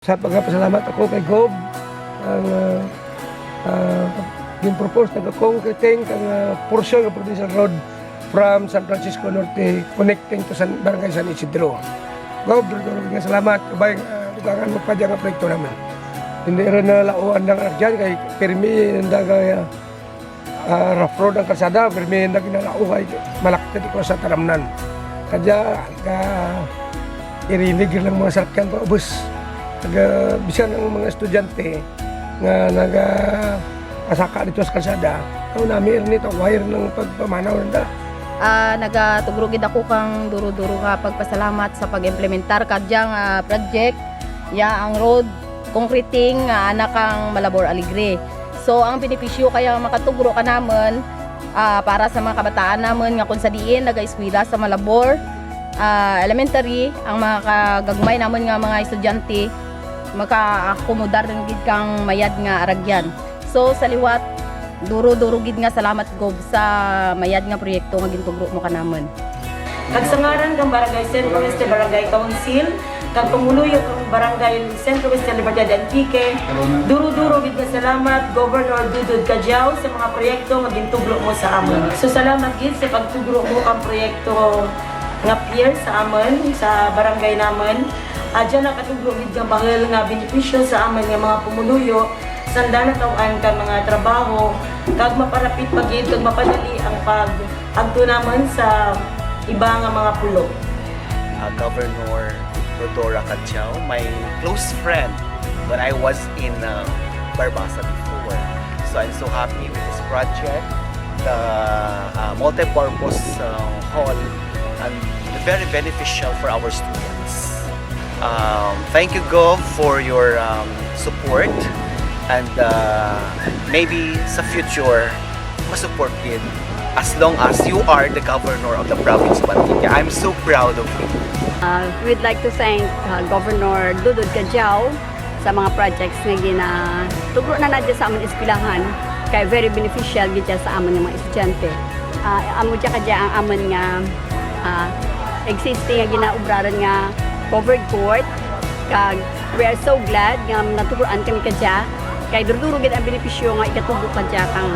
Sa pagpasalamat ako kay Gob ang yung propose na concreting ang portion ng provincial road from San Francisco Norte connecting to Barangay San Isidro. Gob, duro nga salamat kabay dugangan mo pa dyan ang proyekto naman. Hindi rin na lauan ng anak dyan kay permi na rough road ang kalsada, permi na ginalauhay malakit ko sa taramnan. Kaya irinig lang mga sarkan pa ubos. Bisa ng mga estudyante nga asaka dito sa kalsada, namin nito wire ng pagpamanaw nila. Nagatugrugid ako kang duro-duro nga pagpasalamat sa pag-implementar kadyang project ya ang road concreting anak kang Malabor Alegre. So ang benepisyo kaya makatugro ka naman para sa mga kabataan naman nga kung sa diin nag-eskwela sa Malabor elementary, ang mga kagagmay naman nga mga estudyante maka-akomodar ng gid kang mayad nga aragyan. So sa liwat duro-duro gid nga salamat Gob sa mayad nga proyekto nga gintugro mo kanaman. Kagsangaran kang Barangay Centro Este Barangay Council, kag pumuluyo kang Barangay Centro Este Libertad Antique, duro-duro gid nga salamat Governor Dudut Cajao sa mga proyekto nga gintugro mo sa amon. So salamat gid sa pagtugro mo kang proyekto nga pier sa amon sa barangay naman. Diyan nakatugro gid nga bahal nga benepisyo sa amon nga mga pumuluyo sanda na tawaan ka mga trabaho kag maparapit pagid kag mapadali ang pag-agto naman sa iba nga mga pulo. Governor Rodora Cajao, my close friend when I was in Barbasa before. So I'm so happy with this project, the multi-purpose hall, and very beneficial for our students. Thank you, Gov, for your support, and maybe sa future, masupport din as long as you are the governor of the province of Antique. I'm so proud of you. We'd like to thank Governor Dudut Cajao sa mga projects na ginatugro na nadya sa amon eskwelahan kay very beneficial gid sa amon nga mga estudyante. Amo dya kadya ang amon nga existing nga ginaubraran nga covered court kag we are so glad nga natuguran kami kadya kay duro-duro gid ang benepisyo nga ikatubo kadya kang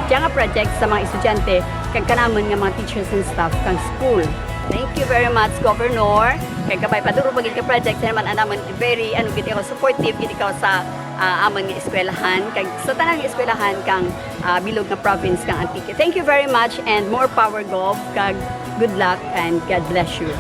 nga project sa mga estudyante kag kanamon nga mga teachers and staff kang school. Thank you very much, Governor. Kay kabay paduro pagid ka project naman anaman very gid ako supportive gid ikaw sa amon nga eskwelahan kag sa tanang eskwelahan kang bilog nga province kang Antique. Thank you very much and more power Gov kag good luck and God bless you.